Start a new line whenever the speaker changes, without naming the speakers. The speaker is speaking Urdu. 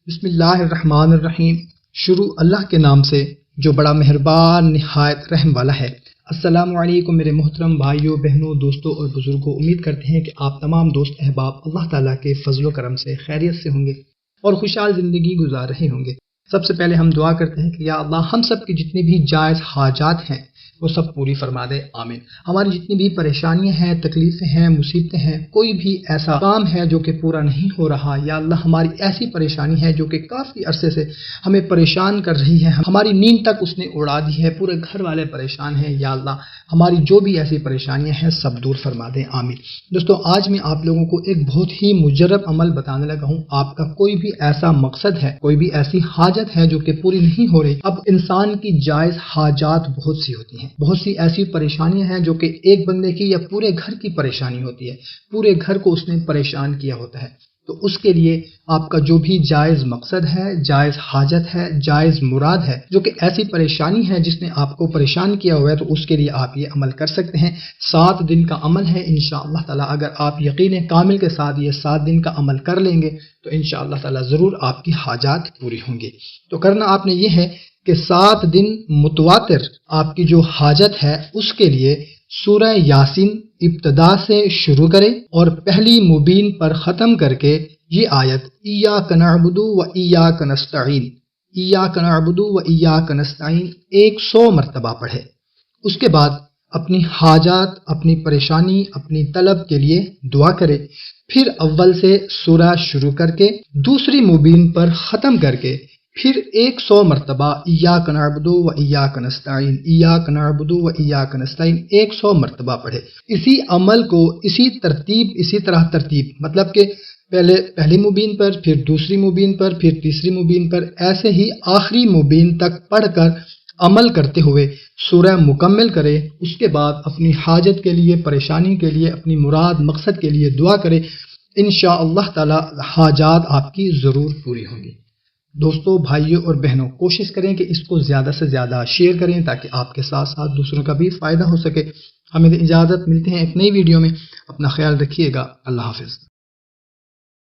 بسم اللہ الرحمن الرحیم۔ شروع اللہ کے نام سے جو بڑا مہربان نہایت رحم والا ہے۔ السلام علیکم میرے محترم بھائیوں، بہنوں، دوستوں اور بزرگوں، امید کرتے ہیں کہ آپ تمام دوست احباب اللہ تعالیٰ کے فضل و کرم سے خیریت سے ہوں گے اور خوشحال زندگی گزار رہے ہوں گے۔ سب سے پہلے ہم دعا کرتے ہیں کہ یا اللہ ہم سب کی جتنی بھی جائز حاجات ہیں وہ سب پوری فرما دے، آمین۔ ہماری جتنی بھی پریشانیاں ہیں، تکلیفیں ہیں، مصیبتیں ہیں، کوئی بھی ایسا کام ہے جو کہ پورا نہیں ہو رہا، یا اللہ ہماری ایسی پریشانی ہے جو کہ کافی عرصے سے ہمیں پریشان کر رہی ہے، ہماری نیند تک اس نے اڑا دی ہے، پورے گھر والے پریشان ہیں، یا اللہ ہماری جو بھی ایسی پریشانیاں ہیں سب دور فرما دیں، آمین۔ دوستو آج میں آپ لوگوں کو ایک بہت ہی مجرب عمل بتانے لگا ہوں۔ آپ کا کوئی بھی ایسا مقصد ہے، کوئی بھی ایسی حاجت ہے جو کہ پوری نہیں ہو رہی۔ اب انسان کی جائز حاجات بہت سی ہوتی ہیں، بہت سی ایسی پریشانیاں ہیں جو کہ ایک بندے کی یا پورے گھر کی پریشانی ہوتی ہے، پورے گھر کو اس نے پریشان کیا ہوتا ہے۔ تو اس کے لیے آپ کا جو بھی جائز مقصد ہے، جائز حاجت ہے، جائز مراد ہے، جو کہ ایسی پریشانی ہے جس نے آپ کو پریشان کیا ہوا ہے، تو اس کے لیے آپ یہ عمل کر سکتے ہیں۔ 7 دن کا عمل ہے انشاءاللہ تعالی۔ اگر آپ یقین کامل کے ساتھ یہ 7 دن کا عمل کر لیں گے تو انشاءاللہ تعالی ضرور آپ کی حاجات پوری ہوں گی۔ تو کرنا آپ نے یہ ہے کہ 7 دن متواتر آپ کی جو حاجت ہے اس کے لیے سورہ یاسین ابتدا سے شروع کریں اور پہلی مبین پر ختم کر کے یہ آیت ایاک نعبد و ایاک نستعین، ایاک نعبد و ایاک نستعین 100 مرتبہ پڑھے۔ اس کے بعد اپنی حاجات، اپنی پریشانی، اپنی طلب کے لیے دعا کرے۔ پھر اول سے سورہ شروع کر کے دوسری مبین پر ختم کر کے پھر 100 مرتبہ ایاک نعبد و ایاک نستعین، ایاک نعبد و ایاک نستعین 100 مرتبہ پڑھے۔ اسی عمل کو اسی طرح ترتیب مطلب کہ پہلی مبین پر، پھر دوسری مبین پر، پھر تیسری مبین پر، ایسے ہی آخری مبین تک پڑھ کر عمل کرتے ہوئے سورہ مکمل کرے۔ اس کے بعد اپنی حاجت کے لیے، پریشانی کے لیے، اپنی مراد مقصد کے لیے دعا کرے۔ انشاءاللہ تعالی حاجات آپ کی ضرور پوری ہوں گی۔ دوستو، بھائیوں اور بہنوں، کوشش کریں کہ اس کو زیادہ سے زیادہ شیئر کریں تاکہ آپ کے ساتھ ساتھ دوسروں کا بھی فائدہ ہو سکے۔ ہمیں اجازت، ملتے ہیں ایک نئی ویڈیو میں۔ اپنا خیال رکھیے گا۔ اللہ حافظ۔